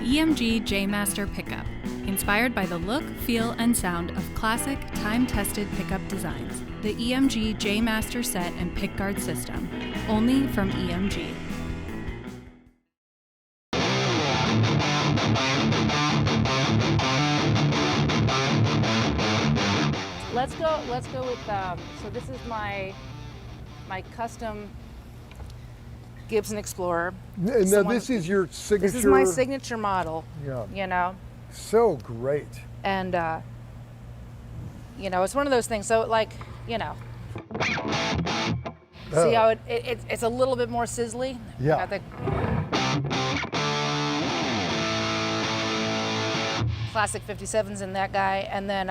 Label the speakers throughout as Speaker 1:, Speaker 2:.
Speaker 1: EMG JMaster Pickup, inspired by the look, feel, and sound of classic, time-tested pickup designs. The EMG JMaster set and pickguard system, only from EMG.
Speaker 2: Let's go with, so this is my custom Gibson Explorer.
Speaker 3: Now this is your signature?
Speaker 2: This is my signature model,
Speaker 3: yeah.
Speaker 2: You know.
Speaker 3: So great.
Speaker 2: And, you know, it's one of those things, so like, you know. See how it's a little bit more sizzly?
Speaker 3: Yeah.
Speaker 2: Classic 57s in that guy, and then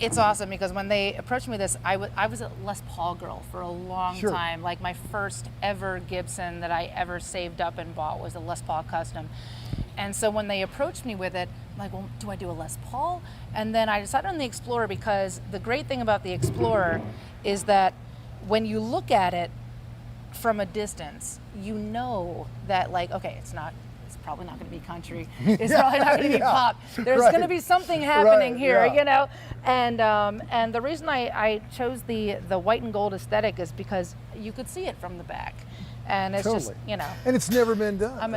Speaker 2: it's awesome because when they approached me with this, I was a Les Paul girl for a long
Speaker 3: Sure.
Speaker 2: time. Like my first ever Gibson that I ever saved up and bought was a Les Paul Custom. And so when they approached me with it, I'm like, well, do I do a Les Paul? And then I decided on the Explorer because the great thing about the Explorer is that when you look at it from a distance, you know that like, okay, it's probably not going to be country. It's probably not going to be pop. There's going to be something happening here, you know. And the reason I chose the white and gold aesthetic is because you could see it from the back, and it's just, you know.
Speaker 3: And it's never been done.
Speaker 2: I'm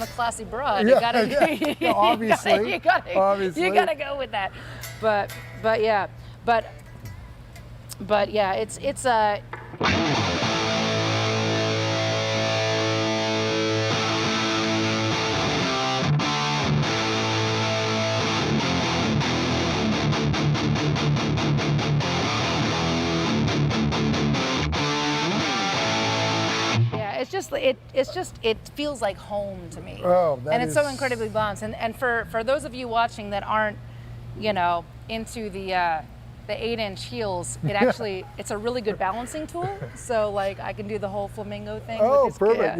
Speaker 2: a classy broad.
Speaker 3: Yeah,
Speaker 2: You gotta,
Speaker 3: obviously,
Speaker 2: you gotta go with that. But yeah, it's it feels like home to me.
Speaker 3: Oh,
Speaker 2: and it's so incredibly balanced. And for those of you watching that aren't, you know, into the 8-inch heels, it's a really good balancing tool. So like I can do the whole flamingo thing.
Speaker 3: Oh,
Speaker 2: with this,
Speaker 3: perfect!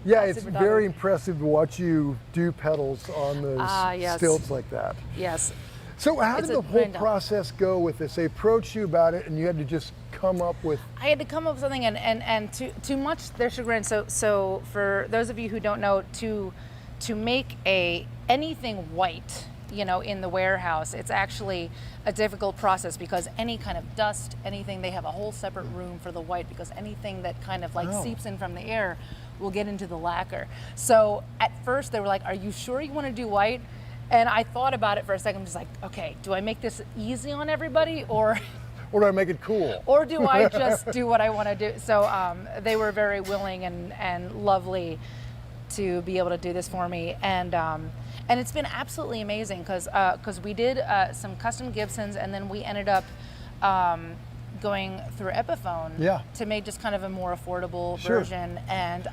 Speaker 3: Yeah, it's
Speaker 2: super
Speaker 3: very
Speaker 2: dominant.
Speaker 3: impressive to watch you do pedals on those stilts like that.
Speaker 2: Yes.
Speaker 3: So how did the whole process go with this? They approached you about it, and you had to just come up with.
Speaker 2: I had to come up with something, and too much their chagrin. So for those of you who don't know, to make anything white, you know, in the warehouse, it's actually a difficult process because any kind of dust, anything, they have a whole separate room for the white because anything that kind of like seeps in from the air will get into the lacquer. So at first they were like, "Are you sure you want to do white?" And I thought about it for a second. I'm just like, okay, do I make this easy on everybody, or
Speaker 3: do I make it cool?
Speaker 2: Or do I just do what I want to do? So they were very willing and lovely to be able to do this for me, and it's been absolutely amazing because we did some custom Gibsons, and then we ended up going through Epiphone to make just kind of a more affordable version, and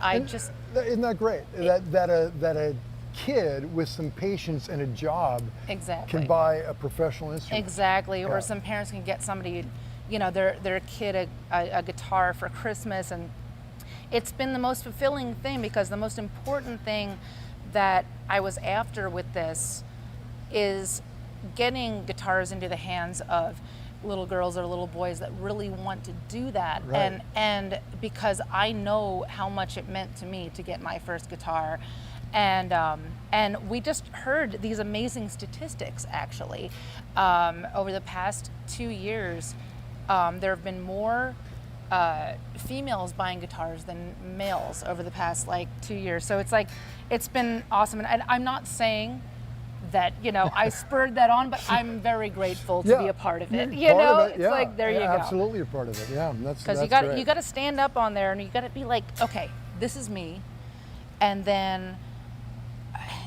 Speaker 3: isn't that great that a kid with some patience and a job can buy a professional instrument.
Speaker 2: Exactly, or some parents can get somebody, you know, their kid a guitar for Christmas, and it's been the most fulfilling thing because the most important thing that I was after with this is getting guitars into the hands of little girls or little boys that really want to do that, and because I know how much it meant to me to get my first guitar. And we just heard these amazing statistics actually. Over the past 2 years, there have been more females buying guitars than males over the past like 2 years. So it's been awesome. And I'm not saying that, you know, I spurred that on, but I'm very grateful to be a part of it. You know, it's like, there you go.
Speaker 3: Absolutely a part of it. Yeah, that's
Speaker 2: because you got to stand up on there and you got to be like, okay, this is me, and then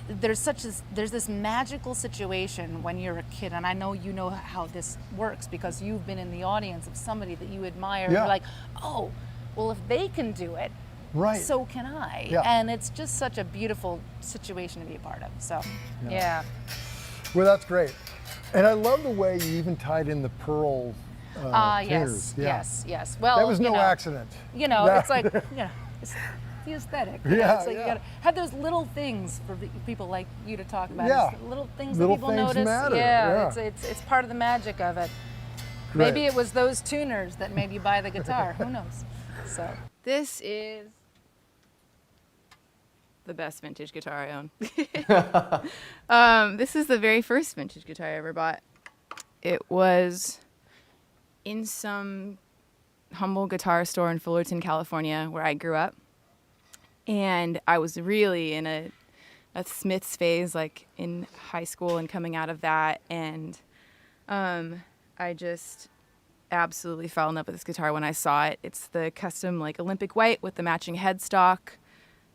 Speaker 2: there's this magical situation when you're a kid, and I know you know how this works because you've been in the audience of somebody that you admire. You're like, oh, well, if they can do it, so can I. And it's just such a beautiful situation to be a part of. So,
Speaker 3: Well, that's great. And I love the way you even tied in the pearl tuners.
Speaker 2: Yes. Well,
Speaker 3: that was no accident.
Speaker 2: You know, it's like, you know, it's the aesthetic. You know, it's like you gotta have those little things for people like you to talk about. It's little things that people notice.
Speaker 3: Matter.
Speaker 2: It's part of the magic of it.
Speaker 3: Great.
Speaker 2: Maybe it was those tuners that made you buy the guitar. Who knows? So this is
Speaker 4: the best vintage guitar I own. This is the very first vintage guitar I ever bought. It was in some humble guitar store in Fullerton, California, where I grew up. And I was really in a Smiths phase, like in high school and coming out of that. And I just absolutely fell in love with this guitar when I saw it. It's the custom like Olympic white with the matching headstock.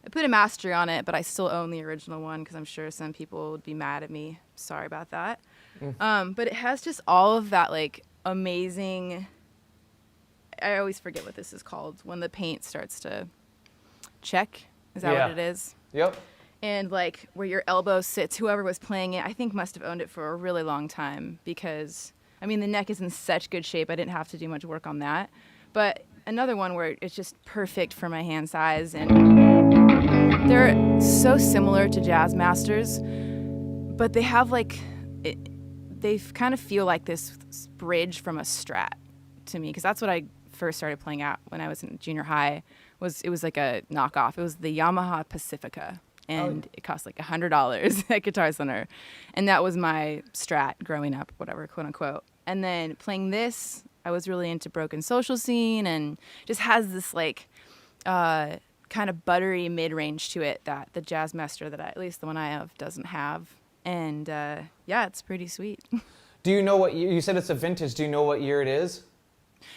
Speaker 4: I put a mastery on it, but I still own the original one because I'm sure some people would be mad at me. Sorry about that. But it has just all of that like amazing, I always forget what this is called, when the paint starts to check. Is that what it is?
Speaker 5: Yep.
Speaker 4: And like where your elbow sits, whoever was playing it, I think must have owned it for a really long time because, I mean, the neck is in such good shape. I didn't have to do much work on that. But another one where it's just perfect for my hand size. And they're so similar to JazzMasters, but they have like, they kind of feel like this bridge from a Strat to me, because that's what I first started playing at when I was in junior high. It was like a knockoff. It was the Yamaha Pacifica, and it cost like $100 at Guitar Center, and that was my Strat growing up, whatever, quote unquote. And then playing this, I was really into Broken Social Scene, and just has this like kind of buttery mid-range to it that the JazzMaster at least the one I have, doesn't have. And yeah, it's pretty sweet.
Speaker 5: Do you know what you said? It's a vintage. Do you know what year it is?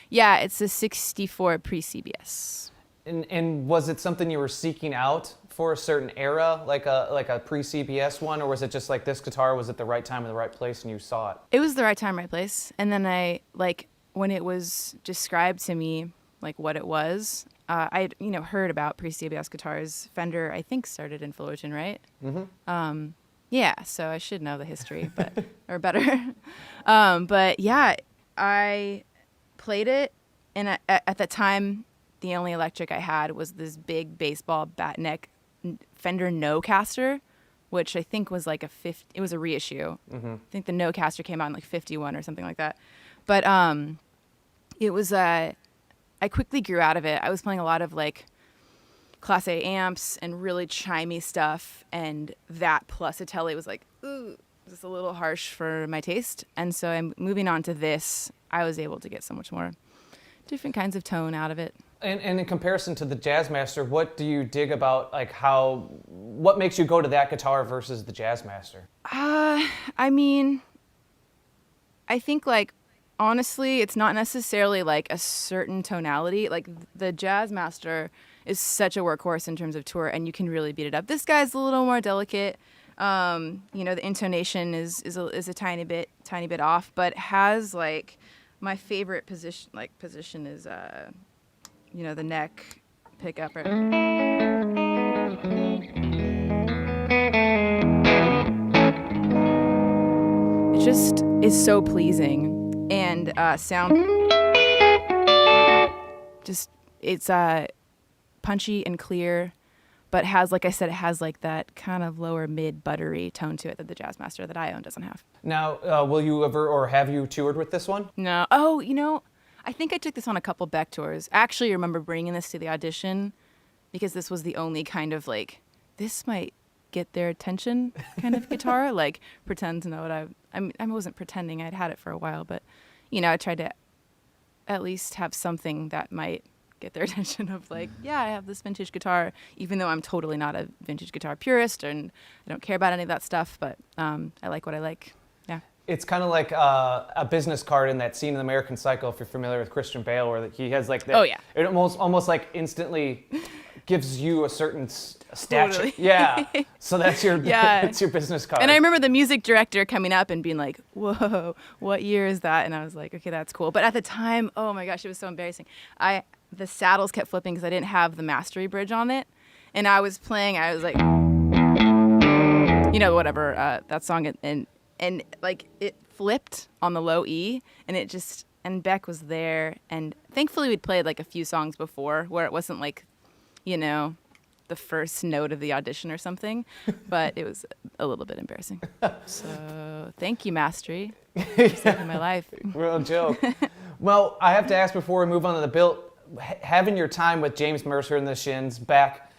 Speaker 4: Yeah, it's a 64 pre-CBS.
Speaker 5: And was it something you were seeking out for a certain era, like a pre-CBS one, or was it just like this guitar was at the right time in the right place and you saw it?
Speaker 4: It was the right time, right place. And then I, like, when it was described to me, like what it was, I'd heard about pre-CBS guitars. Fender, I think, started in Fullerton, right? Mm-hmm. Yeah, so I should know the history, but or better. But yeah, I played it, and at the time, the only electric I had was this big baseball bat neck Fender No-Caster, which I think was like it was a reissue. Mm-hmm. I think the No-Caster came out in like 51 or something like that. But it was, I quickly grew out of it. I was playing a lot of like Class A amps and really chimey stuff, and that plus a Tele was like, ooh, just a little harsh for my taste. And so I'm moving on to this. I was able to get so much more different kinds of tone out of it.
Speaker 5: And in comparison to the JazzMaster, what do you dig about, like what makes you go to that guitar versus the JazzMaster?
Speaker 4: I mean, I think like, honestly, it's not necessarily like a certain tonality. Like the JazzMaster is such a workhorse in terms of tour, and you can really beat it up. This guy's a little more delicate. The intonation is a tiny bit off, but has like my favorite position is the neck pickup. It just is so pleasing. And sound, just it's punchy and clear, but has, like I said, it has like that kind of lower mid buttery tone to it that the JazzMaster that I own doesn't have.
Speaker 5: Now, will you ever, or have you toured with this one?
Speaker 4: No. Oh, I think I took this on a couple Beck tours. Actually, I remember bringing this to the audition because this was the only kind of like, this might get their attention kind of guitar, like pretend to know what I wasn't pretending. I'd had it for a while, but I tried to at least have something that might get their attention of like, yeah, I have this vintage guitar, even though I'm totally not a vintage guitar purist and I don't care about any of that stuff, but I like what I like. Yeah.
Speaker 5: It's kind of like a business card in that scene in American Psycho, if you're familiar with Christian Bale, where he has like that.
Speaker 4: Oh, yeah.
Speaker 5: It almost like instantly gives you a certain stature.
Speaker 4: Totally.
Speaker 5: Yeah. So that's your that's your business card.
Speaker 4: And I remember the music director coming up and being like, whoa, what year is that? And I was like, okay, that's cool. But at the time, oh my gosh, it was so embarrassing. The saddles kept flipping because I didn't have the mastery bridge on it. And I was playing, I was like, whatever, that song. And like it flipped on the low E, and Beck was there. And thankfully we'd played like a few songs before where it wasn't like, the first note of the audition or something, but it was a little bit embarrassing. So thank you, Mastery, for saving my life.
Speaker 5: Real joke. Well, I have to ask before we move on to the build, having your time with James Mercer and the Shins back,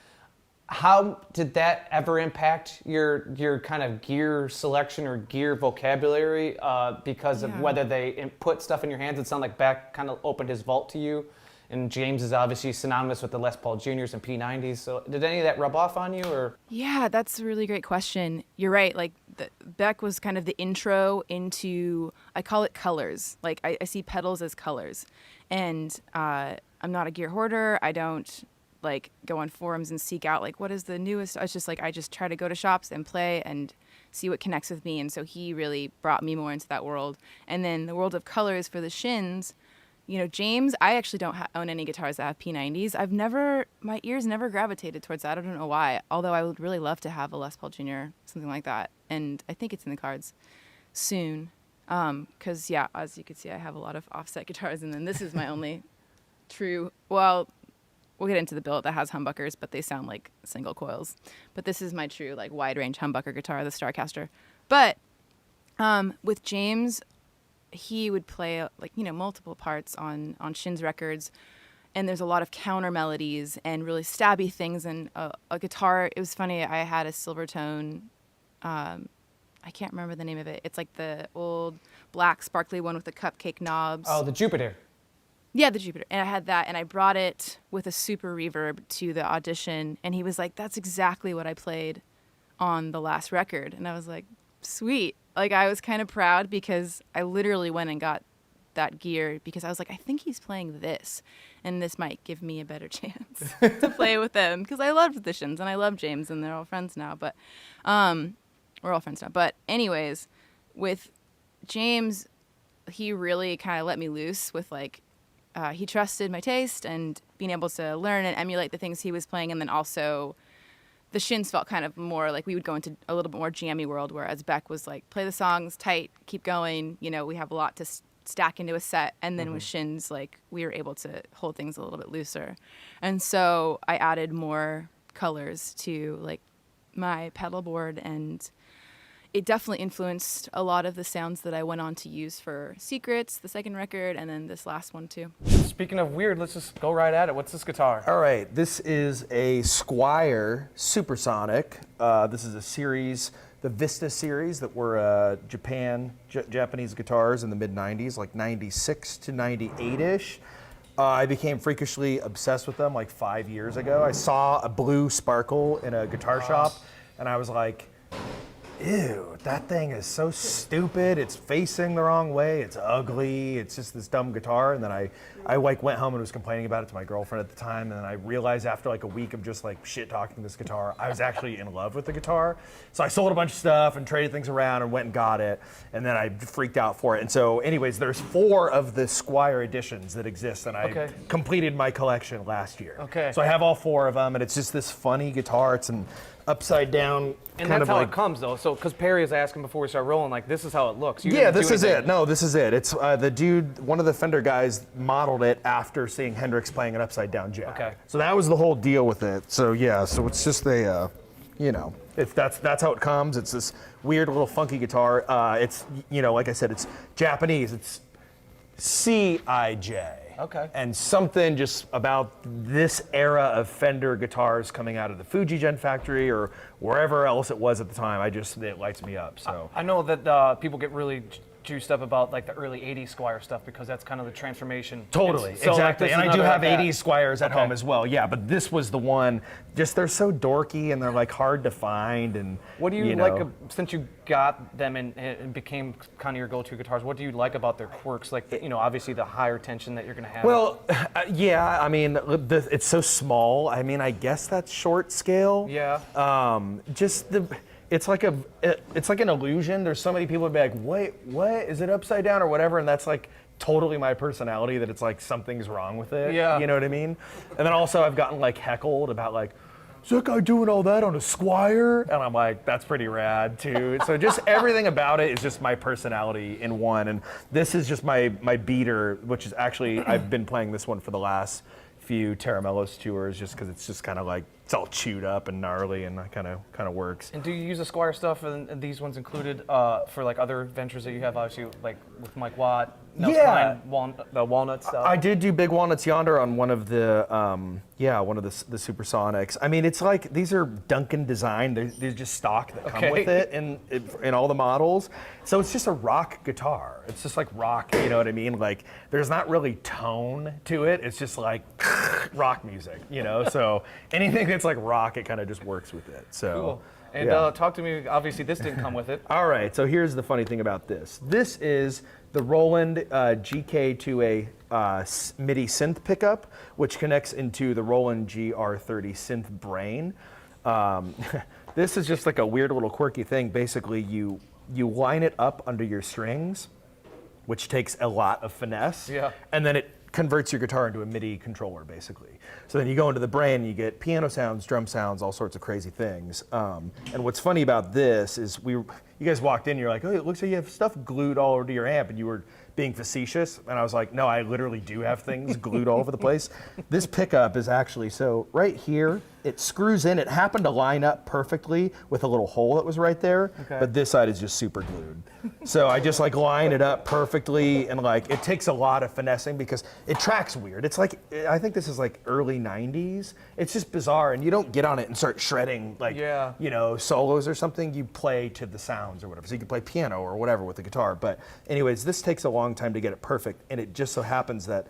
Speaker 5: How did that ever impact your kind of gear selection or gear vocabulary because of whether they put stuff in your hands? It sounded like Beck kind of opened his vault to you, and James is obviously synonymous with the Les Paul Juniors and P90s. So did any of that rub off on you, or? Yeah,
Speaker 4: that's a really great question. You're right. Like Beck was kind of the intro into, I call it colors. Like I see pedals as colors, and I'm not a gear hoarder. I don't like go on forums and seek out like what is the newest. It's just like I just try to go to shops and play and see what connects with me. And so he really brought me more into that world. And then the world of colors for the shins, you know, James, I actually don't own any guitars that have P90s. My ears never gravitated towards that. I don't know why, although I would really love to have a Les Paul Jr., something like that. And I think it's in the cards soon. Cause yeah, as you can see, I have a lot of offset guitars, and then this is my only true, well, we'll get into the billet that has humbuckers, but they sound like single coils. But this is my true like wide range humbucker guitar, the Starcaster. But with James, he would play like, you know, multiple parts on Shins records, and there's a lot of counter melodies and really stabby things, and a guitar. It was funny. I had a Silvertone. I can't remember the name of it. It's like the old black sparkly one with the cupcake knobs.
Speaker 5: Oh, the Jupiter.
Speaker 4: Yeah, the Jupiter. And I had that, and I brought it with a super reverb to the audition, and he was like, that's exactly what I played on the last record. And I was like, sweet. Like, I was kind of proud because I literally went and got that gear because I was like, I think he's playing this, and this might give me a better chance to play with them, because I loved the Shins, and I love James, and they're all friends now. But we're all friends now. But anyways, with James, he really kind of let me loose with like, he trusted my taste and being able to learn and emulate the things he was playing. And then also the Shins felt kind of more like we would go into a little bit more jammy world, whereas Beck was like, play the songs tight, keep going. You know, we have a lot to stack into a set. And then with Shins, like we were able to hold things a little bit looser. And so I added more colors to like my pedal board, and it definitely influenced a lot of the sounds that I went on to use for Secrets, the second record, and then this last one too.
Speaker 5: Speaking of weird, let's just go right at it. What's this guitar?
Speaker 6: All right, this is a Squier Supersonic. This is a series, the Vista series, that were Japanese guitars in the mid-90s, like 96 to 98-ish. I became freakishly obsessed with them like 5 years ago. I saw a blue sparkle in a guitar shop, and I was like, ew, that thing is so stupid. It's facing the wrong way. It's ugly. It's just this dumb guitar. And then I like went home and was complaining about it to my girlfriend at the time. And then I realized after like a week of just like shit talking this guitar, I was actually in love with the guitar. So I sold a bunch of stuff and traded things around and went and got it. And then I freaked out for it. And so anyways, there's 4 of the Squier editions that exist. And I completed my collection last year.
Speaker 5: Okay.
Speaker 6: So I have all 4 of them, and it's just this funny guitar. It's an upside down
Speaker 5: and
Speaker 6: kind
Speaker 5: that's
Speaker 6: of
Speaker 5: how
Speaker 6: like,
Speaker 5: it comes though. So because Perry is asking before we start rolling, like this is how it looks.
Speaker 6: Yeah, this is it. No, this is it. It's the dude, one of the Fender guys modeled it after seeing Hendrix playing an upside down jack.
Speaker 5: Okay.
Speaker 6: So that was the whole deal with it. So yeah, so it's just a, you know, that's how it comes. It's this weird little funky guitar. It's, you know, like I said, it's Japanese. It's CIJ.
Speaker 5: Okay.
Speaker 6: And something just about this era of Fender guitars coming out of the Fuji Gen factory or wherever else it was at the time, it lights me up. So
Speaker 5: I know that people get really juiced up about like the early 80s Squier stuff because that's kind of the transformation.
Speaker 6: Totally,
Speaker 5: so,
Speaker 6: exactly.
Speaker 5: Like,
Speaker 6: and I do have 80s Squiers at
Speaker 5: Okay.
Speaker 6: home as well. Yeah, but this was the one, just they're so dorky and they're like hard to find. And
Speaker 5: what do you
Speaker 6: know.
Speaker 5: like, since you got them and became kind of your go-to guitars, what do you like about their quirks? Like, you know, obviously the higher tension that you're going to have.
Speaker 6: Well, yeah, I mean, it's so small. I mean, I guess that's short scale.
Speaker 5: Yeah.
Speaker 6: It's like an illusion. There's so many people who'd be like, wait, what? Is it upside down or whatever? And that's like totally my personality, that it's like something's wrong with it.
Speaker 5: Yeah.
Speaker 6: You know what I mean? And then also I've gotten like heckled about like, is that guy doing all that on a Squier? And I'm like, that's pretty rad too. So just everything about it is just my personality in one. And this is just my beater, which is actually, I've been playing this one for the last few Tera Melos tours just because it's just kind of like, it's all chewed up and gnarly, and that kind of works.
Speaker 5: And do you use the Squier stuff and these ones included for like other ventures that you have, obviously like with Mike Watt, the walnut stuff.
Speaker 6: I did do Big Walnuts Yonder on one of the Supersonics. I mean, it's like these are Duncan designed. They're just stock that come with it in all the models. So it's just a rock guitar. It's just like rock, you know what I mean? Like there's not really tone to it. It's just like rock music, you know? So anything that's like rock, it kind of just works with it. So. Cool.
Speaker 5: And talk to me, obviously this didn't come with it.
Speaker 6: All right, so here's the funny thing about this. This is the Roland GK to a MIDI synth pickup, which connects into the Roland GR30 synth brain. This is just like a weird little quirky thing. Basically, you line it up under your strings, which takes a lot of finesse, and then it converts your guitar into a MIDI controller, basically. So then you go into the brain and you get piano sounds, drum sounds, all sorts of crazy things. And what's funny about this is you guys walked in, you're like, oh, it looks like you have stuff glued all over to your amp, and you were being facetious. And I was like, no, I literally do have things glued all over the place. This pickup is actually, so right here, it screws in. It happened to line up perfectly with a little hole that was right there, but this side is just super glued. So I just like line it up perfectly, and like it takes a lot of finessing because it tracks weird. It's like, I think this is like early 90s. It's just bizarre, and you don't get on it and start shredding like, you know, solos or something. You play to the sounds or whatever. So you can play piano or whatever with the guitar. But anyways, this takes a long time to get it perfect, and it just so happens that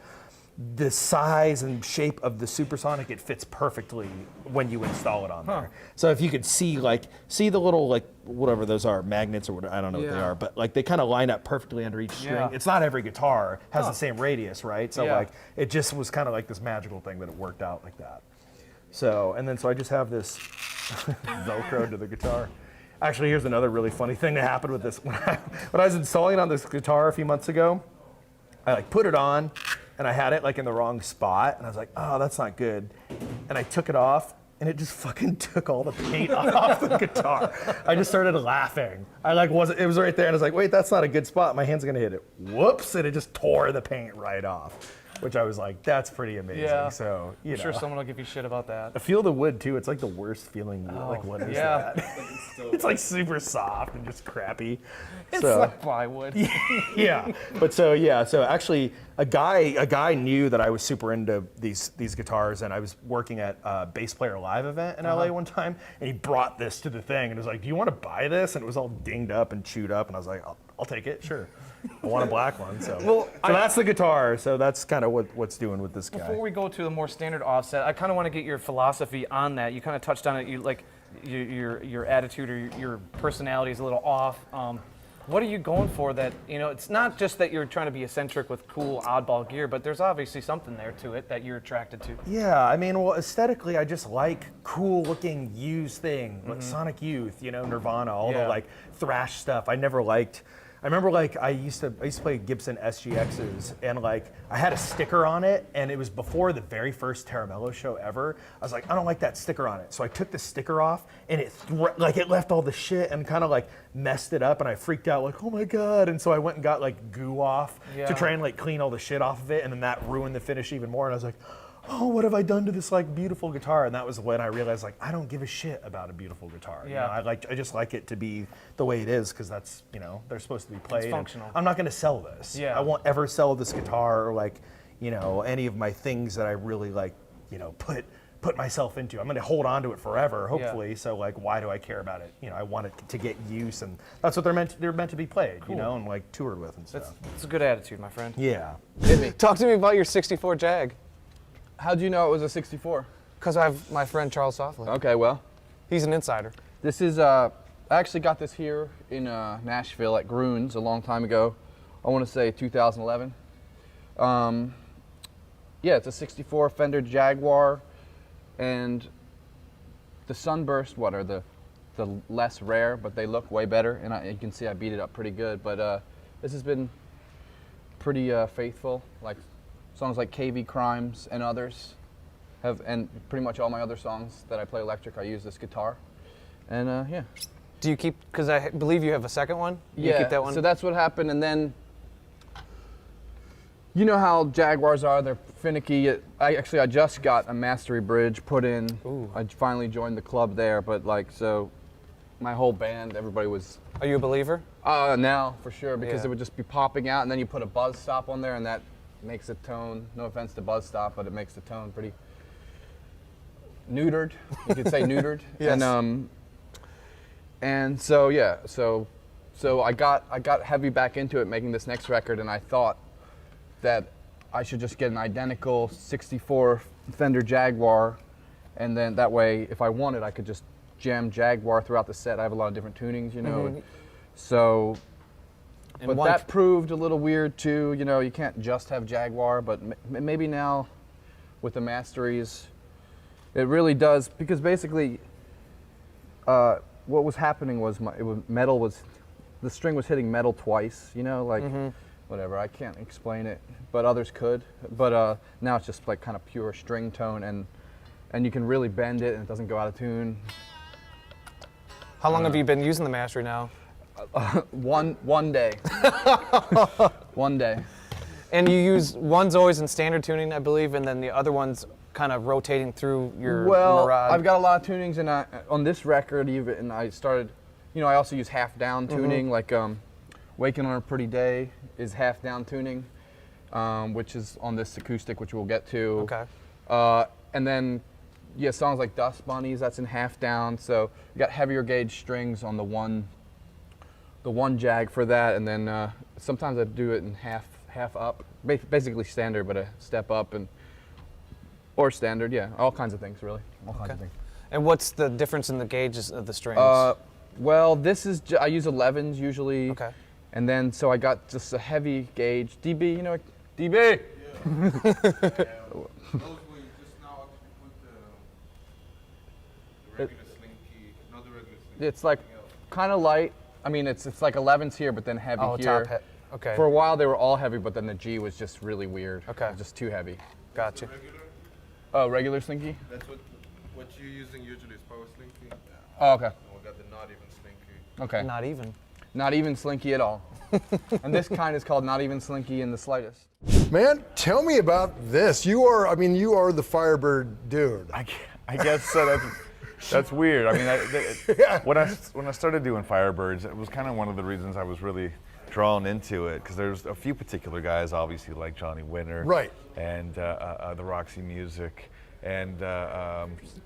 Speaker 6: the size and shape of the Supersonic, it fits perfectly when you install it on there. So if you could see the little like whatever those are, magnets or whatever, I don't know what they are, but like they kind of line up perfectly under each string. It's not every guitar has the same radius, right? So like it just was kind of like this magical thing that it worked out like that. So so I just have this Velcro to the guitar. Actually, here's another really funny thing that happened with this. When I was installing it on this guitar a few months ago, I like put it on, and I had it like in the wrong spot, and I was like, oh, that's not good. And I took it off, and it just fucking took all the paint off the guitar. I just started laughing. It was right there, and I was like, wait, that's not a good spot. My hand's gonna hit it. Whoops, and it just tore the paint right off. Which I was like, that's pretty amazing. Yeah. So,
Speaker 5: I'm sure someone will give you shit about that.
Speaker 6: I feel the wood too. It's like the worst feeling. Like, what is that? It's like super soft and just crappy.
Speaker 5: It's like plywood.
Speaker 6: So actually, a guy knew that I was super into these guitars, and I was working at a Bass Player Live event in LA one time, and he brought this to the thing, and was like, do you want to buy this? And it was all dinged up and chewed up, and I was like, I'll take it, sure. I want a black one, so that's the guitar. So that's kind of what's doing with this guy.
Speaker 5: Before we go to the more standard offset, I kind of want to get your philosophy on that. You kind of touched on it. You like your attitude or your personality is a little off. What are you going for? That it's not just that you're trying to be eccentric with cool oddball gear, but there's obviously something there to it that you're attracted to.
Speaker 6: Yeah, I mean, well, aesthetically, I just like cool-looking used thing, like Sonic Youth, Nirvana, all the like thrash stuff. I remember like I used to play Gibson SGXs, and like I had a sticker on it, and it was before the very first Tera Melos show ever. I was like, I don't like that sticker on it. So I took the sticker off, and it left all the shit and kind of like messed it up, and I freaked out like, oh my God. And so I went and got like goo off to try and like clean all the shit off of it, and then that ruined the finish even more. And I was like, oh, what have I done to this like beautiful guitar? And that was when I realized like I don't give a shit about a beautiful guitar. I just like it to be the way it is, because that's they're supposed to be played.
Speaker 5: It's functional.
Speaker 6: I'm not going to sell this. I won't ever sell this guitar or like any of my things that I really like put myself into. I'm going to hold on to it forever, hopefully. So like, why do I care about it? I want it to get use, and that's what they're meant to be played. And like toured with and stuff.
Speaker 5: That's a good attitude, my friend.
Speaker 6: Yeah.
Speaker 5: Hit me. Talk to me about your '64 Jag.
Speaker 7: How'd you know it was a '64?
Speaker 5: Because I have my friend Charles Softly.
Speaker 7: Okay, well.
Speaker 5: He's an insider.
Speaker 7: This is, I actually got this here in Nashville at Gruhn's a long time ago. I want to say 2011. It's a '64 Fender Jaguar, and the Sunburst, are the less rare, but they look way better, and you can see I beat it up pretty good, but this has been pretty faithful. Like songs like KV Crimes and others and pretty much all my other songs that I play electric, I use this guitar. And
Speaker 5: Do you keep, because I believe you have a second one? You keep that one?
Speaker 7: So that's what happened, and then, you know how Jaguars are, they're finicky. I just got a mastery bridge put in.
Speaker 5: Ooh.
Speaker 7: I finally joined the club there, but like, so my whole band, everybody was.
Speaker 5: Are you a believer?
Speaker 7: Now for sure, because
Speaker 5: Yeah.
Speaker 7: it would just be popping out, and then you put a buzz stop on there, and that makes the tone. No offense to buzz stop, but it makes the tone pretty neutered. You could say neutered.
Speaker 5: Yes.
Speaker 7: And so yeah, so I got heavy back into it, making this next record, and I thought that I should just get an identical '64 Fender Jaguar, and then that way, if I wanted, I could just jam Jaguar throughout the set. I have a lot of different tunings, you know.
Speaker 5: Mhm.
Speaker 7: So,
Speaker 5: And
Speaker 7: but
Speaker 5: one
Speaker 7: that proved a little weird too. You know, you can't just have Jaguar, but maybe now with the Masteries, it really does, because basically, what was happening was the string was hitting metal twice. You know, like whatever. I can't explain it, but others could. But now it's just like kind of pure string tone, and you can really bend it, and it doesn't go out of tune.
Speaker 5: How long have you been using the Mastery now?
Speaker 7: One day. One day.
Speaker 5: And you use, one's always in standard tuning, I believe, and then the other one's kind of rotating through your Mirage.
Speaker 7: I've got a lot of tunings, and on this record even, I started, you know, I also use half down tuning, like Waking on a Pretty Day is half down tuning, which is on this acoustic, which we'll get to.
Speaker 5: Okay.
Speaker 7: And then, yeah, songs like Dust Bunnies, that's in half down, so you got heavier gauge strings on the one Jag for that, and then sometimes I do it in half up, basically standard, but a step up, or standard, yeah, all kinds of things, really, all kinds of things.
Speaker 5: And what's the difference in the gauges of the strings?
Speaker 7: Well, this is, I use 11s usually,
Speaker 5: Okay.
Speaker 7: and then so I got just a heavy gauge, DB, you know, DB!
Speaker 8: Yeah. Those were just now put the regular slinky, not the regular slinky.
Speaker 7: It's like kind of light. I mean, it's like 11s here, but then heavy here.
Speaker 5: Top hit. Okay.
Speaker 7: For a while they were all heavy, but then the G was just really weird.
Speaker 5: Okay.
Speaker 7: It was just too heavy.
Speaker 5: Gotcha.
Speaker 8: Regular?
Speaker 7: Oh, regular slinky?
Speaker 8: That's what you're using usually is power slinky.
Speaker 7: Oh, okay.
Speaker 8: And we got the not even slinky.
Speaker 7: Okay.
Speaker 5: Not even.
Speaker 7: Not even slinky at all. And this kind is called not even slinky in the slightest.
Speaker 3: Man, tell me about this. You are the Firebird dude.
Speaker 9: I guess so. That's weird. I mean, when I started doing Firebirds, it was kind of one of the reasons I was really drawn into it, because there's a few particular guys, obviously, like Johnny Winter,
Speaker 3: right,
Speaker 9: and the Roxy Music, and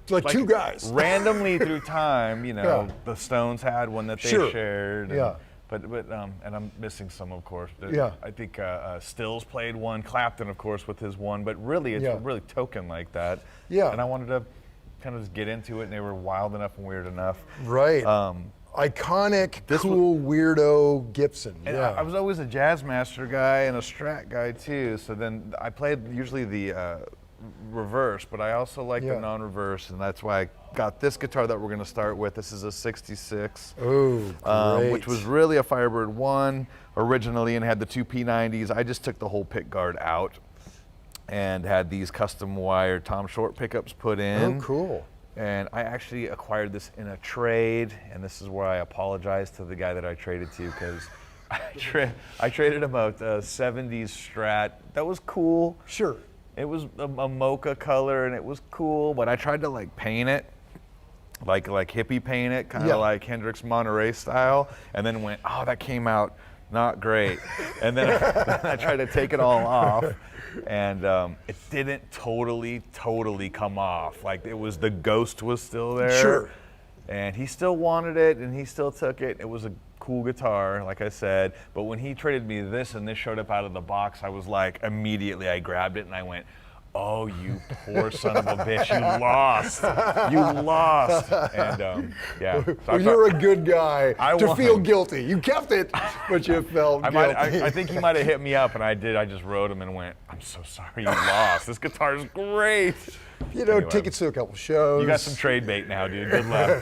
Speaker 3: like two guys
Speaker 9: randomly through time. You know, the Stones had one that they shared. And,
Speaker 3: yeah.
Speaker 9: But and I'm missing some, of course.
Speaker 3: Yeah.
Speaker 9: I think Stills played one, Clapton, of course, with his one. But really, it's really token like that.
Speaker 3: Yeah.
Speaker 9: And I wanted to kind of just get into it, and they were wild enough and weird enough.
Speaker 3: Right. Iconic, cool, weirdo Gibson.
Speaker 9: And
Speaker 3: yeah.
Speaker 9: I was always a jazz master guy and a Strat guy too. So then I played usually the reverse, but I also like the non-reverse, and that's why I got this guitar that we're going to start with. This is a 66.
Speaker 3: Oh, great.
Speaker 9: Which was really a Firebird 1 originally, and had the two P90s. I just took the whole pick guard out and had these custom wired Tom Short pickups put in.
Speaker 3: Oh, cool.
Speaker 9: And I actually acquired this in a trade, and this is where I apologize to the guy that I traded to, because I traded him a 70s Strat. That was cool.
Speaker 3: Sure.
Speaker 9: It was a mocha color, and it was cool, but I tried to like paint it, like hippie paint it, kind of like Hendrix Monterey style, and then went, oh, that came out not great. And then I tried to take it all off, and it didn't totally come off. Like the ghost was still there.
Speaker 3: Sure.
Speaker 9: And he still wanted it, and he still took it. It was a cool guitar, like I said. But when he traded me this, and this showed up out of the box, I was like, immediately I grabbed it and I went, oh, you poor son of a bitch, you lost. You lost. And yeah. So
Speaker 3: well, you're a good guy to
Speaker 9: won.
Speaker 3: feel guilty. You kept it, but you felt guilty.
Speaker 9: I think he might have hit me up, and I did. I just wrote him and went, I'm so sorry you lost. This guitar's great.
Speaker 3: You know, tickets to a couple shows.
Speaker 9: You got some trade bait now, dude. Good luck.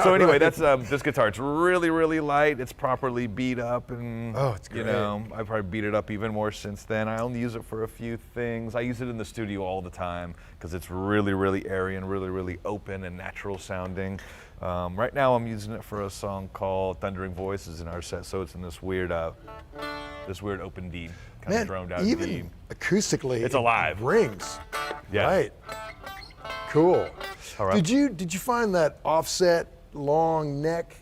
Speaker 9: So anyway, that's this guitar. It's really, really light. It's properly beat up, and
Speaker 3: it's great.
Speaker 9: You know, I probably beat it up even more since then. I only use it for a few things. I use it in the studio all the time because it's really, really airy and really, really open and natural sounding. Right now, I'm using it for a song called "Thundering Voices" in our set. So it's in this weird open D, kind of droned out
Speaker 3: even
Speaker 9: D.
Speaker 3: acoustically,
Speaker 9: it's alive.
Speaker 3: It rings.
Speaker 9: Yeah.
Speaker 3: Right. Cool.
Speaker 9: All right.
Speaker 3: Did you find that offset long neck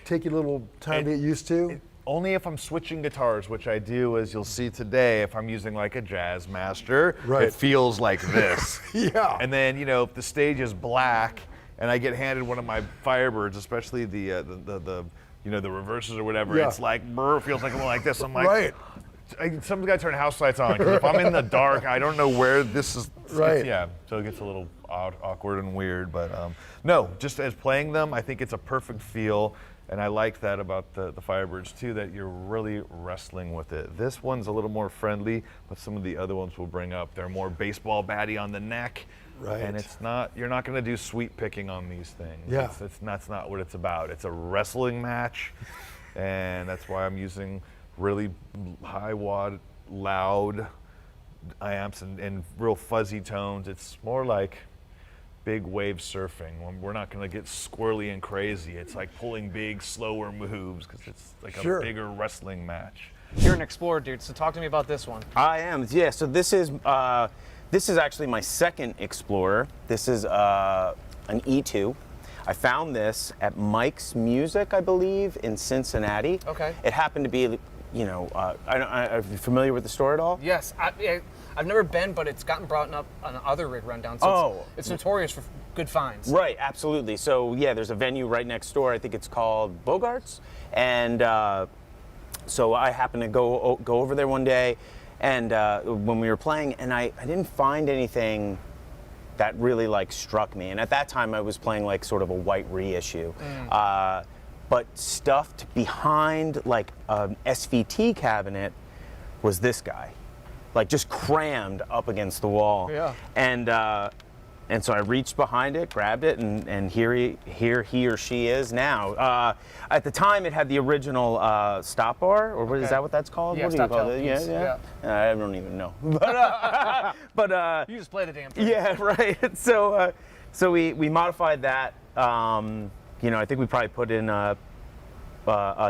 Speaker 3: take you a little time to get used to?
Speaker 9: Only if I'm switching guitars, which I do, as you'll see today. If I'm using like a JazzMaster, it feels like this.
Speaker 3: Yeah.
Speaker 9: And then, you know, if the stage is black and I get handed one of my Firebirds, especially the you know, the reverses or whatever, it's like, brr, feels like a little like this. I'm like, someone's got to turn house lights on, because if I'm in the dark, I don't know where this is. Yeah, so it gets a little awkward and weird. But no, just as playing them, I think it's a perfect feel. And I like that about the Firebirds too, that you're really wrestling with it. This one's a little more friendly, but some of the other ones we'll bring up, they're more baseball batty on the neck.
Speaker 3: Right.
Speaker 9: And it's not, you're not gonna do sweet picking on these things.
Speaker 3: Yeah.
Speaker 9: That's not what it's about. It's a wrestling match. And that's why I'm using really high watt, loud amps and real fuzzy tones. It's more like big wave surfing. We're not going to get squirrely and crazy. It's like pulling big, slower moves, because it's like a bigger wrestling match.
Speaker 5: You're an Explorer dude, so talk to me about this one.
Speaker 10: I am, yeah. So this is actually my second Explorer. This is an E2. I found this at Mike's Music, I believe, in Cincinnati.
Speaker 5: Okay.
Speaker 10: It happened to be, you know, are you familiar with the store at all?
Speaker 5: Yes, I've never been, but it's gotten brought up on other rig rundowns. So it's notorious for good finds.
Speaker 10: Right, absolutely. So yeah, there's a venue right next door. I think it's called Bogart's, and so I happened to go over there one day, and when we were playing, and I didn't find anything that really like struck me. And at that time, I was playing like sort of a white reissue. But stuffed behind like an SVT cabinet was this guy, like just crammed up against the wall.
Speaker 5: Yeah.
Speaker 10: And so I reached behind it, grabbed it, and here he or she is now. At the time, it had the original stop bar, or what is that what that's called?
Speaker 5: Yeah,
Speaker 10: what do you call
Speaker 5: it?
Speaker 10: Yeah. I don't even know. But
Speaker 5: you just play the damn thing.
Speaker 10: Yeah, right. So we modified that. You know, I think we probably put in a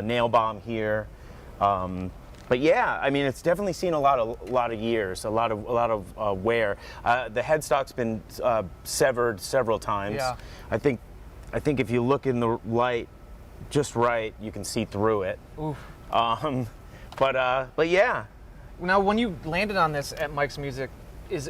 Speaker 10: nail bomb here. But yeah, I mean, it's definitely seen a lot of years, a lot of wear. The headstock's been severed several times.
Speaker 5: Yeah.
Speaker 10: I think if you look in the light just right, you can see through it.
Speaker 5: Oof.
Speaker 10: But yeah.
Speaker 5: Now, when you landed on this at Mike's Music,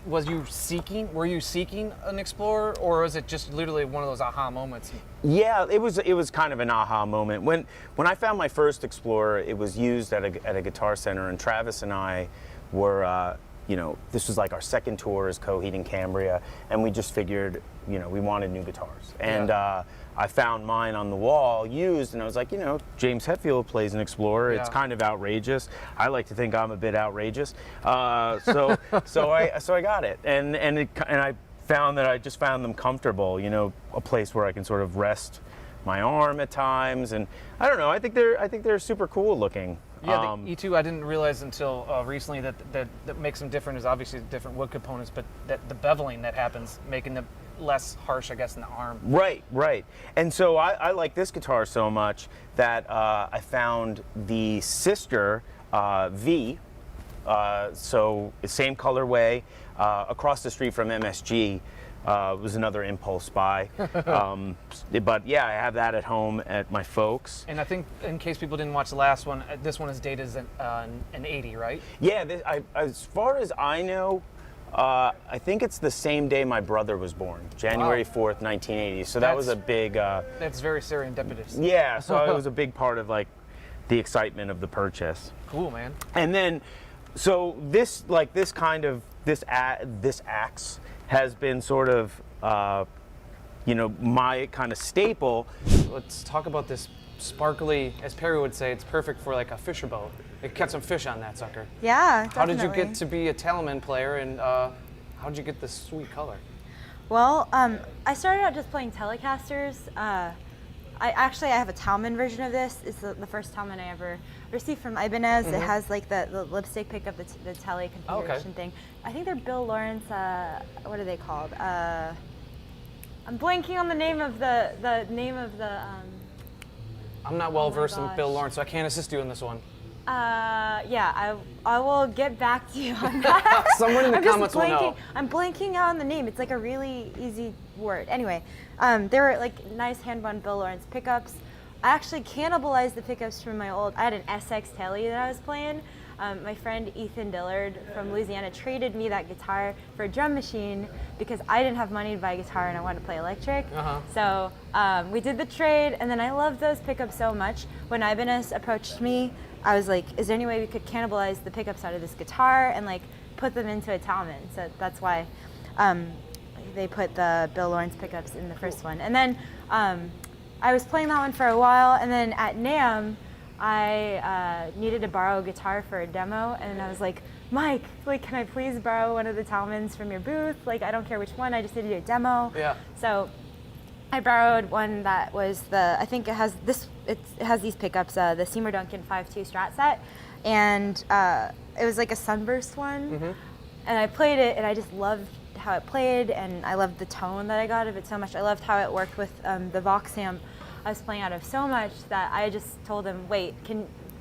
Speaker 5: were you seeking an Explorer, or was it just literally one of those aha moments?
Speaker 10: Yeah, it was kind of an aha moment. When I found my first Explorer, it was used at a Guitar Center, and Travis and I were, you know, this was like our second tour as Coheed and Cambria, and we just figured, you know, we wanted new guitars. And I found mine on the wall used, and I was like, you know, James Hetfield plays an Explorer. It's kind of outrageous. I like to think I'm a bit outrageous. So I got it, and I found that I just found them comfortable. You know, a place where I can sort of rest my arm at times, and I don't know. I think they're super cool looking.
Speaker 5: Yeah, the E2 I didn't realize until recently that makes them different is obviously different wood components, but that the beveling that happens, making them less harsh, I guess, in the arm.
Speaker 10: Right. And so I like this guitar so much that I found the sister V, so the same colorway, across the street from MSG. Was another impulse buy. But yeah, I have that at home at my folks.
Speaker 5: And I think, in case people didn't watch the last one, this one is dated as an 80, right?
Speaker 10: Yeah, as far as I know, I think it's the same day my brother was born, January 4th, 1980. So that was a big...
Speaker 5: that's very serendipitous.
Speaker 10: Yeah, so it was a big part of like the excitement of the purchase.
Speaker 5: Cool, man.
Speaker 10: And then, so this axe has been sort of, you know, my kind of staple.
Speaker 5: Let's talk about this sparkly, as Perry would say, it's perfect for like a fisher boat. It catch some fish on that sucker.
Speaker 11: Yeah, definitely.
Speaker 5: How did you get to be a Talman player, and how did you get this sweet color?
Speaker 11: Well, I started out just playing Telecasters. I have a Talman version of this. It's the first Talman I ever received from Ibanez. It has like the lipstick pickup, the tele configuration thing. I think they're Bill Lawrence. What are they called? I'm blanking on the name of the
Speaker 5: I'm not well versed in Bill Lawrence, so I can't assist you in this one.
Speaker 11: Yeah, I will get back to you on that.
Speaker 5: Someone in the comments will know.
Speaker 11: I'm blanking out on the name. It's like a really easy word. Anyway, they were like nice hand-wound Bill Lawrence pickups. I actually cannibalized the pickups from my old, I had an SX Telly that I was playing. My friend Ethan Dillard from Louisiana traded me that guitar for a drum machine because I didn't have money to buy a guitar and I wanted to play electric. So we did the trade, and then I loved those pickups so much. When Ibanez approached me, I was like, is there any way we could cannibalize the pickups out of this guitar and like put them into a Talman? So that's why they put the Bill Lawrence pickups in the first one. And then I was playing that one for a while, and then at NAMM, I needed to borrow a guitar for a demo, and I was like, Mike, like, can I please borrow one of the Talmans from your booth? Like, I don't care which one, I just need to do a demo.
Speaker 5: Yeah.
Speaker 11: So I borrowed one that was I think it has these pickups, the Seymour Duncan 5.2 Strat set, and it was like a Sunburst one, and I played it, and I just loved how it played, and I loved the tone that I got of it so much. I loved how it worked with the Vox amp I was playing out of so much that I just told him, wait,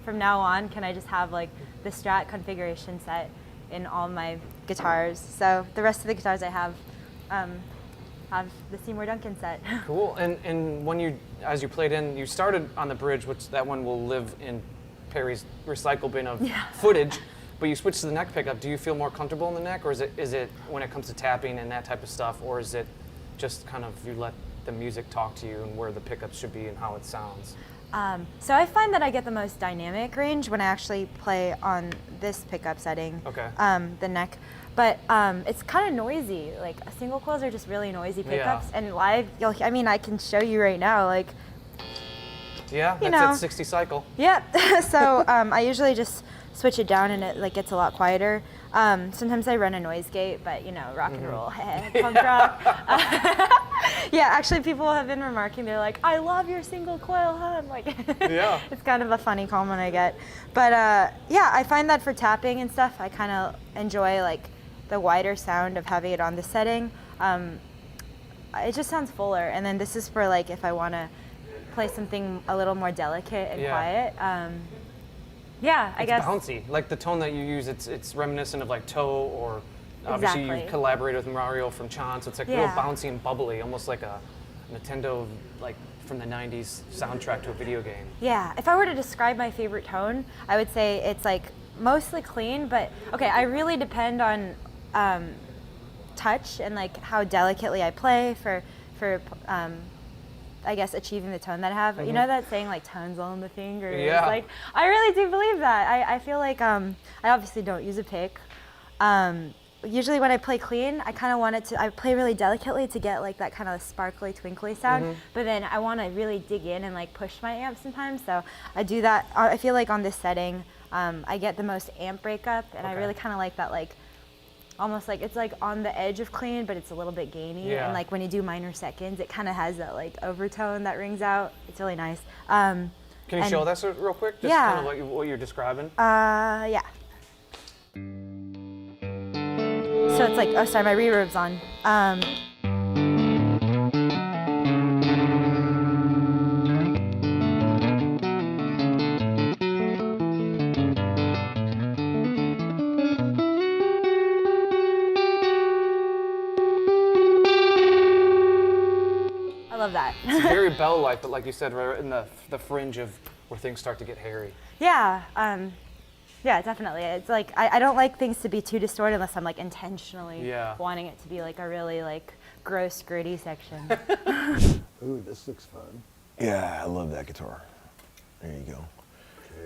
Speaker 11: from now on, can I just have like the Strat configuration set in all my guitars? So the rest of the guitars I have the Seymour Duncan set.
Speaker 5: Cool. And when as you played in, you started on the bridge, which that one will live in Perry's recycle bin of footage, but you switched to the neck pickup. Do you feel more comfortable in the neck, or is it when it comes to tapping and that type of stuff, or is it just kind of you let the music talk to you and where the pickups should be and how it sounds?
Speaker 11: So I find that I get the most dynamic range when I actually play on this pickup setting, the neck. But it's kind of noisy. Like single coils are just really noisy pickups, and live, I can show you right now. Like,
Speaker 5: yeah, that's at 60 cycle.
Speaker 11: Yeah. So I usually just switch it down, and it like gets a lot quieter. Sometimes I run a noise gate, but rock and roll, punk rock. Yeah, actually, people have been remarking. They're like, "I love your single coil, huh?" I'm like, yeah. It's kind of a funny comment I get, but yeah, I find that for tapping and stuff, I kind of enjoy like the wider sound of having it on the setting. It just sounds fuller, and then this is for like if I want to play something a little more delicate and quiet. Yeah, I guess.
Speaker 5: It's bouncy. Like the tone that you use, it's reminiscent of like Toe, or obviously you collaborated with Mario from Chon, so it's like real bouncy and bubbly, almost like a Nintendo, like from the 90s soundtrack to a video game.
Speaker 11: Yeah, if I were to describe my favorite tone, I would say it's like mostly clean, but okay, I really depend on touch and like how delicately I play for I guess achieving the tone that I have. You know that saying like tones on the fingers?
Speaker 5: Yeah.
Speaker 11: Like I really do believe that. I feel like I obviously don't use a pick. Usually when I play clean, I kind of want it to, I play really delicately to get like that kind of sparkly, twinkly sound, but then I want to really dig in and like push my amp sometimes, so I do that. I feel like on this setting, I get the most amp breakup, and I really kind of like that, like almost like it's like on the edge of clean, but it's a little bit gainy, and like when you do minor seconds, it kind of has that like overtone that rings out. It's really nice.
Speaker 5: Can you show this real quick? Just kind of what you're describing?
Speaker 11: Yeah. So it's like, oh sorry, my reverb's on. I love that.
Speaker 5: It's very Bell-like, but like you said, right in the fringe of where things start to get hairy.
Speaker 11: Yeah. Yeah, definitely. It's like I don't like things to be too distorted unless I'm like intentionally wanting it to be like a really like gross, gritty section.
Speaker 3: Ooh, this looks fun.
Speaker 12: Yeah, I love that guitar. There you go.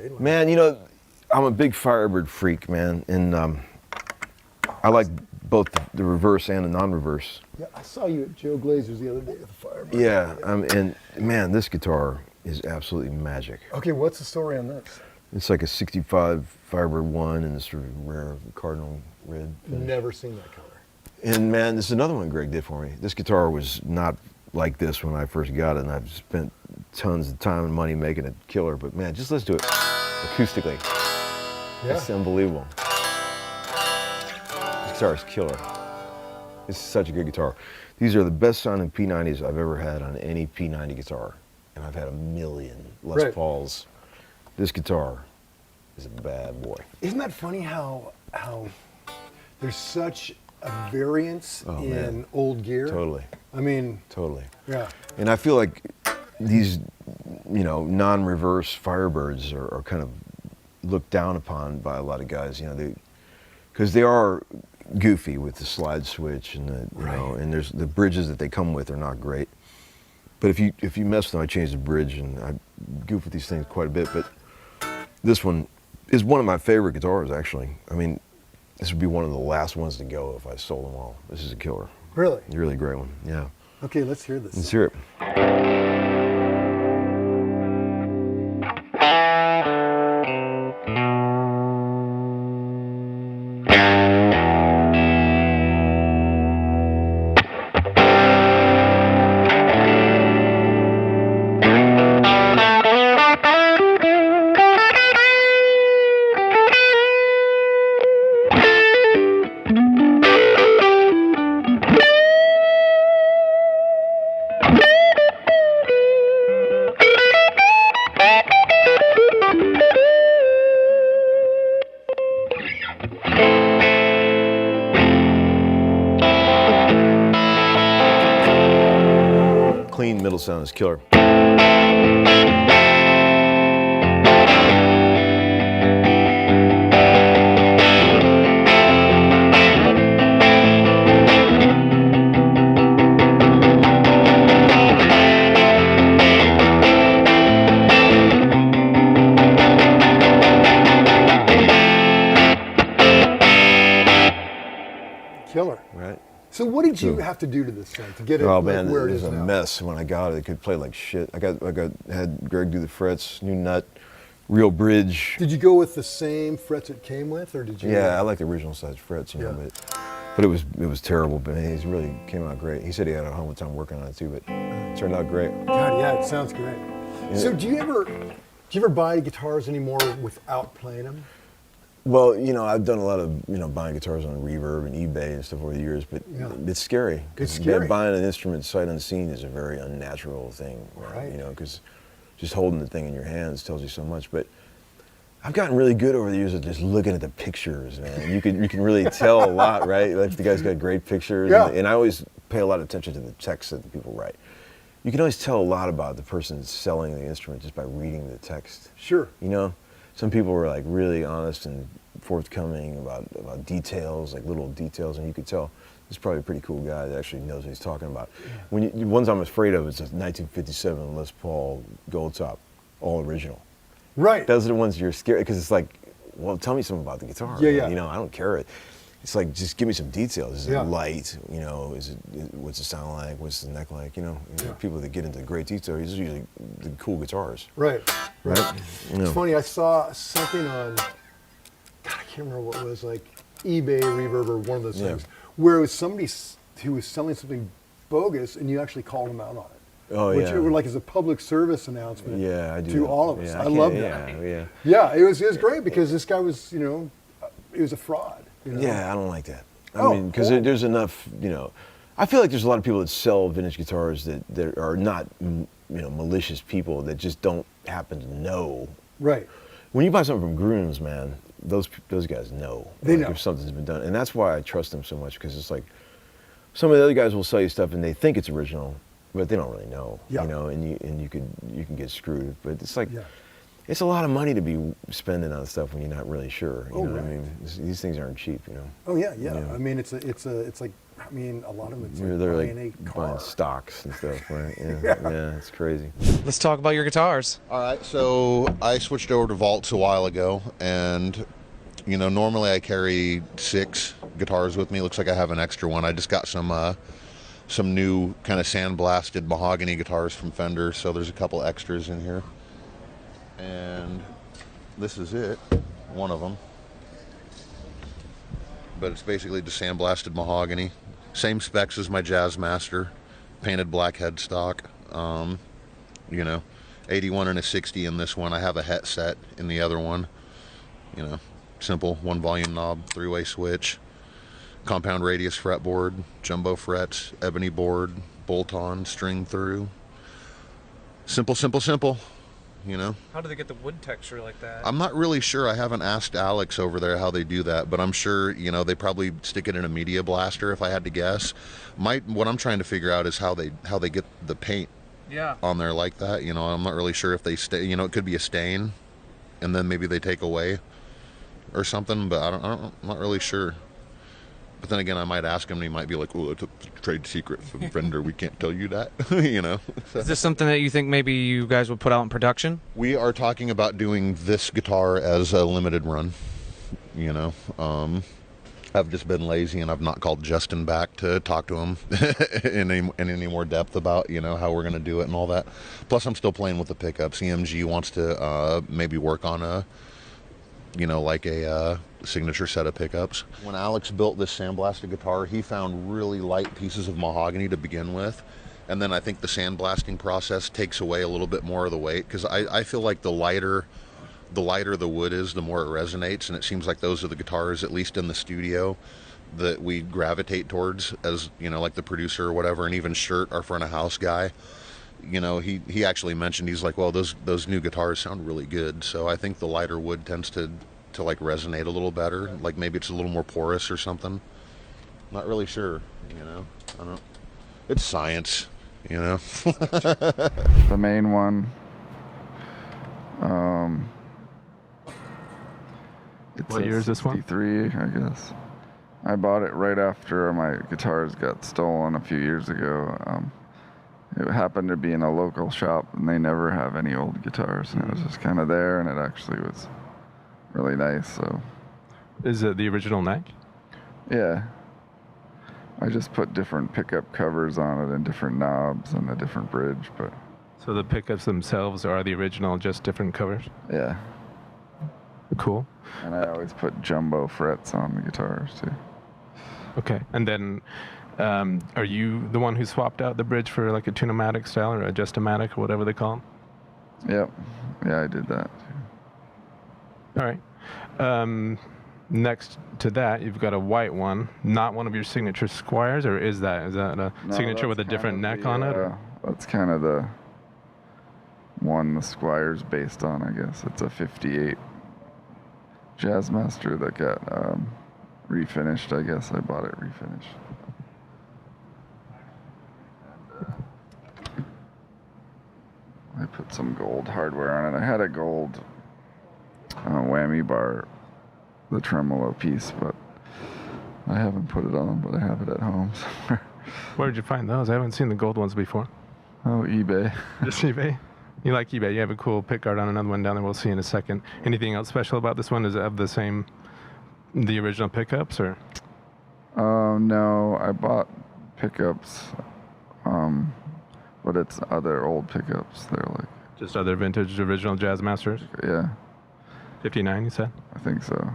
Speaker 12: Okay, man, you know, I'm a big Firebird freak, man, and I like both the reverse and the non-reverse.
Speaker 3: Yeah, I saw you at Joe Glazer's the other day with the Firebird.
Speaker 12: Yeah, and man, this guitar is absolutely magic.
Speaker 3: Okay, what's the story on this?
Speaker 12: It's like a 65 Firebird 1 and this sort of rare cardinal red finish.
Speaker 3: Never seen that color.
Speaker 12: And man, this is another one Greg did for me. This guitar was not like this when I first got it, and I've spent tons of time and money making it killer, but man, just listen to it acoustically. Yeah. It's unbelievable. This guitar is killer. It's such a good guitar. These are the best sounding P90s I've ever had on any P90 guitar, and I've had a million Les Pauls. This guitar is a bad boy.
Speaker 3: Isn't that funny how there's such a variance in old gear?
Speaker 12: Totally.
Speaker 3: I mean,
Speaker 12: totally.
Speaker 3: Yeah.
Speaker 12: And I feel like these, you know, non-reverse Firebirds are kind of looked down upon by a lot of guys, you know, because they are goofy with the slide switch and the, you know, and there's the bridges that they come with are not great. But if you mess with them, I change the bridge and I goof with these things quite a bit. But this one is one of my favorite guitars, actually. I mean, this would be one of the last ones to go if I sold them all. This is a killer.
Speaker 3: Really?
Speaker 12: A really great one, yeah.
Speaker 3: Okay, let's hear this.
Speaker 12: Let's hear it. Clean middle sound is killer.
Speaker 3: Killer.
Speaker 12: Right.
Speaker 3: So what did you have to do to this thing to get it
Speaker 12: oh
Speaker 3: like
Speaker 12: man,
Speaker 3: where
Speaker 12: it
Speaker 3: it
Speaker 12: was
Speaker 3: is
Speaker 12: a
Speaker 3: now?
Speaker 12: mess when I got it. It could play like shit. I had Greg do the frets, new nut, real bridge.
Speaker 3: Did you go with the same frets it came with, or did you?
Speaker 12: Yeah, I like the original size frets, you know, but it was terrible. But he really came out great. He said he had a hell of a time working on it too, but it turned out great.
Speaker 3: God, yeah, it sounds great.
Speaker 12: Yeah.
Speaker 3: So do you ever buy guitars anymore without playing them?
Speaker 12: Well, you know, I've done a lot of, you know, buying guitars on Reverb and eBay and stuff over the years, but it's scary.
Speaker 3: It's scary.
Speaker 12: Buying an instrument sight unseen is a very unnatural thing,
Speaker 3: Right.
Speaker 12: you know, because just holding the thing in your hands tells you so much. But I've gotten really good over the years at just looking at the pictures, man. You can really tell a lot, right? Like the guy's got great pictures, and I always pay a lot of attention to the text that the people write. You can always tell a lot about the person selling the instrument just by reading the text.
Speaker 3: Sure.
Speaker 12: You know? Some people were like really honest and forthcoming about details, like little details, and you could tell this is probably a pretty cool guy that actually knows what he's talking about. Yeah. The ones I'm afraid of is a 1957 Les Paul Gold Top, all original.
Speaker 3: Right.
Speaker 12: Those are the ones you're scared, because it's like, well, tell me something about the guitar.
Speaker 3: Yeah, yeah.
Speaker 12: You know, I don't care. It's like, just give me some details. Is it
Speaker 3: Yeah.
Speaker 12: light? You know, what's it sound like? What's the neck like? You know, people that get into great detail, these are usually the cool guitars.
Speaker 3: Right.
Speaker 12: Right. You know.
Speaker 3: It's funny. I saw something on, God, I can't remember what it was, like eBay, Reverb, or one of those things, where it was somebody who was selling something bogus, and you actually called them out on it.
Speaker 12: Oh,
Speaker 3: Which
Speaker 12: yeah.
Speaker 3: it was like as a public service announcement.
Speaker 12: Yeah, I do
Speaker 3: to
Speaker 12: that.
Speaker 3: all of us.
Speaker 12: Yeah,
Speaker 3: I love that.
Speaker 12: Yeah.
Speaker 3: Yeah, it was great because this guy was, you know, he was a fraud. You know?
Speaker 12: Yeah, I don't like that. I mean, because there's enough, you know, I feel like there's a lot of people that sell vintage guitars that are not, you know, malicious people that just don't happen to know.
Speaker 3: Right.
Speaker 12: When you buy something from Grooms, man, those guys know.
Speaker 3: They
Speaker 12: like
Speaker 3: know.
Speaker 12: If something's been done. And that's why I trust them so much, because it's like, some of the other guys will sell you stuff and they think it's original, but they don't really know.
Speaker 3: Yeah.
Speaker 12: You know, and you can get screwed. But it's like, it's a lot of money to be spending on stuff when you're not really sure. You know what I mean? These things aren't cheap, you know.
Speaker 3: Oh yeah. I mean, it's like, I mean, a lot of it's like
Speaker 12: They're
Speaker 3: buying
Speaker 12: like
Speaker 3: a car.
Speaker 12: buying stocks and stuff, right? Yeah, yeah, it's crazy.
Speaker 5: Let's talk about your guitars.
Speaker 8: All right, so I switched over to Vaults a while ago, and you know, normally I carry 6 guitars with me. Looks like I have an extra one. I just got some new kind of sandblasted mahogany guitars from Fender, so there's a couple extras in here. And this is it, one of them. But it's basically just sandblasted mahogany. Same specs as my JazzMaster, painted black headstock. You know, 81 and a 60 in this one. I have a het set in the other one. You know, simple 1 volume knob, 3-way switch, compound radius fretboard, jumbo frets, ebony board, bolt-on, string through. Simple, simple, simple. you know?
Speaker 5: How do they get the wood texture like that?
Speaker 8: I'm not really sure. I haven't asked Alex over there how they do that, but I'm sure, you know, they probably stick it in a media blaster if I had to guess. What I'm trying to figure out is how they get the paint on there like that. You know, I'm not really sure if they stay, you know, it could be a stain and then maybe they take away or something, but I'm not really sure. But then again, I might ask him, and he might be like, "Oh, it's a trade secret from Fender. We can't tell you that." You know.
Speaker 5: Is this something that you think maybe you guys would put out in production?
Speaker 8: We are talking about doing this guitar as a limited run. You know, I've just been lazy, and I've not called Justin back to talk to him in any more depth about, you know, how we're going to do it and all that. Plus, I'm still playing with the pickups. EMG wants to maybe work on a, you know, like a signature set of pickups. When Alex built this sandblasted guitar, he found really light pieces of mahogany to begin with, and then I think the sandblasting process takes away a little bit more of the weight, because I feel like the lighter the wood is, the more it resonates, and it seems like those are the guitars, at least in the studio, that we gravitate towards, as, you know, like the producer or whatever. And even Shirt, our front of house guy, you know, he actually mentioned, he's like, well, those new guitars sound really good. So I think the lighter wood tends to like resonate a little better. Like maybe it's a little more porous or something. Not really sure, you know. I don't know. It's science, you know.
Speaker 13: The main one. It's
Speaker 14: what year is this one?
Speaker 13: 63, I guess. I bought it right after my guitars got stolen a few years ago. It happened to be in a local shop, and they never have any old guitars. And it was just kind of there, and it actually was really nice. So,
Speaker 14: is it the original neck?
Speaker 13: Yeah. I just put different pickup covers on it and different knobs and a different bridge, but.
Speaker 14: So the pickups themselves are the original, just different covers?
Speaker 13: Yeah.
Speaker 14: Cool.
Speaker 13: And I always put jumbo frets on the guitars too.
Speaker 14: Okay. And then, are you the one who swapped out the bridge for like a tune-o-matic style or a just-o-matic or whatever they call them?
Speaker 13: Yep. Yeah, I did that too.
Speaker 14: All right. Next to that, you've got a white one, not one of your signature Squires, or is that a signature with a different neck on it?
Speaker 13: That's kind of the one the Squire's based on, I guess. It's a 58 JazzMaster that got refinished, I guess. I bought it refinished. I put some gold hardware on it. I had a gold whammy bar, the tremolo piece, but I haven't put it on, but I have it at home somewhere.
Speaker 14: Where did you find those? I haven't seen the gold ones before.
Speaker 13: Oh, eBay.
Speaker 14: Just eBay? You like eBay. You have a cool pickguard on another one down there we'll see in a second. Anything else special about this one? Is it of the original pickups, or?
Speaker 13: No, I bought pickups, but it's other old pickups. They're like...
Speaker 14: Just other vintage original JazzMasters?
Speaker 13: Yeah.
Speaker 14: 59, you said?
Speaker 13: I think so.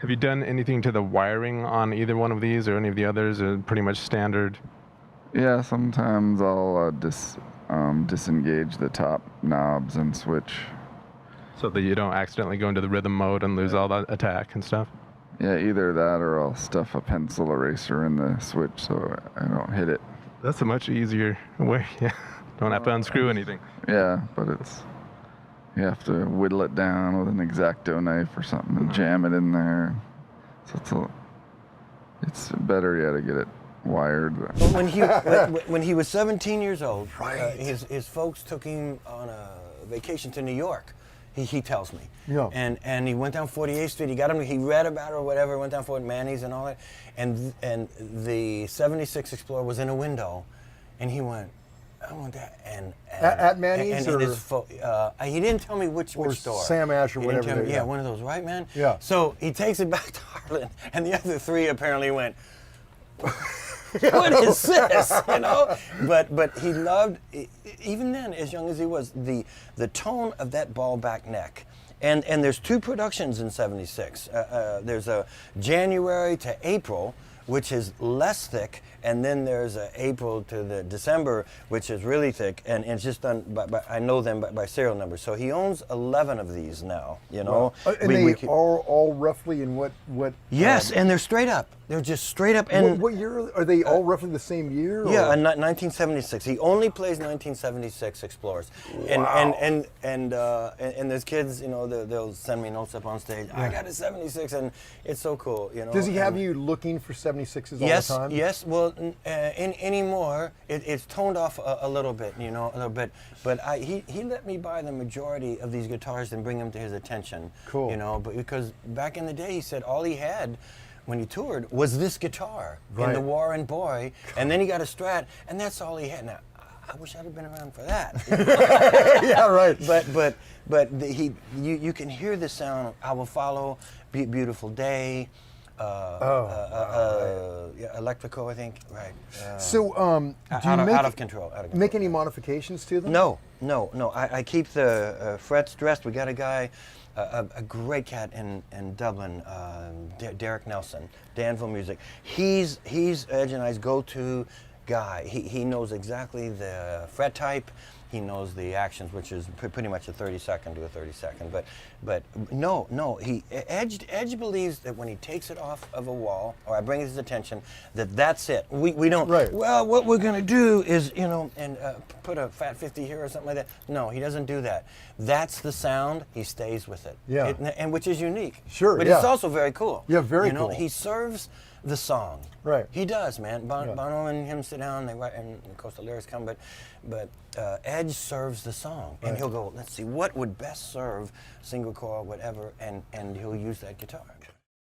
Speaker 14: Have you done anything to the wiring on either one of these or any of the others, or pretty much standard?
Speaker 13: Yeah, sometimes I'll disengage the top knobs and switch.
Speaker 14: So that you don't accidentally go into the rhythm mode and lose all that attack and stuff?
Speaker 13: Yeah, either that or I'll stuff a pencil eraser in the switch so I don't hit it.
Speaker 14: That's a much easier way. Yeah, don't have to unscrew anything.
Speaker 13: Yeah, but you have to whittle it down with an X-Acto knife or something and jam it in there. So it's better, yeah, to get it wired.
Speaker 15: When he was 17 years old, his folks took him on a vacation to New York. He tells me.
Speaker 3: Yeah.
Speaker 15: And he went down 48th Street. He read about it or whatever. Went down Fort Manny's and all that. And the '76 Explorer was in a window, and he went, I want that. And
Speaker 3: at Manny's,
Speaker 15: and
Speaker 3: or
Speaker 15: he didn't tell me which store.
Speaker 3: Sam Ash or whatever.
Speaker 15: Yeah, one of those, right, man?
Speaker 3: Yeah.
Speaker 15: So he takes it back to Harlan, and the other three apparently went, what is this? You know? But he loved, even then, as young as he was, the tone of that ball back neck. And there's two productions in '76. There's a January to April, which is less thick, and then there's a April to the December, which is really thick, and it's just done by I know them by serial number. So he owns 11 of these now, you know.
Speaker 3: And they are all roughly in what?
Speaker 15: Yes, and they're straight up. They're just straight up. And
Speaker 3: what year are they? All roughly the same year?
Speaker 15: Yeah,
Speaker 3: or?
Speaker 15: 1976. He only plays 1976 Explorers.
Speaker 3: Wow.
Speaker 15: And there's kids, you know, they'll send me notes up on stage. I got a 76, and it's so cool, you know.
Speaker 3: Does he have you looking for 76s all the time?
Speaker 15: Yes. Well, anymore, it's toned off a little bit, you know, a little bit. But he let me buy the majority of these guitars and bring them to his attention.
Speaker 3: Cool.
Speaker 15: You know, but because back in the day, he said all he had when he toured was this guitar in the War and Boy, and then he got a Strat, and that's all he had. Now, I wish I'd have been around for that.
Speaker 3: Yeah, right.
Speaker 15: But you can hear the sound. I Will Follow, Beautiful Day. Electrico, I think. Right.
Speaker 3: So, do you
Speaker 15: out of control.
Speaker 3: Make any modifications to them?
Speaker 15: No. I keep the frets dressed. We got a guy, a great cat in Dublin, Derek Nelson, Danville Music. He's Edge and I's go-to guy. He knows exactly the fret type. He knows the actions, which is pretty much a 30-second to a 30-second. But no. Edge believes that when he takes it off of a wall, or I bring his attention, that's it. We don't.
Speaker 3: Right.
Speaker 15: Well, what we're gonna do is, you know, and put a Fat 50 here or something like that. No, he doesn't do that. That's the sound. He stays with it.
Speaker 3: Yeah.
Speaker 15: And which is unique.
Speaker 3: Sure.
Speaker 15: But
Speaker 3: yeah.
Speaker 15: it's also very cool.
Speaker 3: Yeah, very
Speaker 15: you know,
Speaker 3: cool.
Speaker 15: He serves the song.
Speaker 3: Right.
Speaker 15: He does, man. Bono and him sit down. They write, and of course the lyrics come. But Edge serves the song, and he'll go, let's see, what would best serve single coil, whatever, and he'll use that guitar.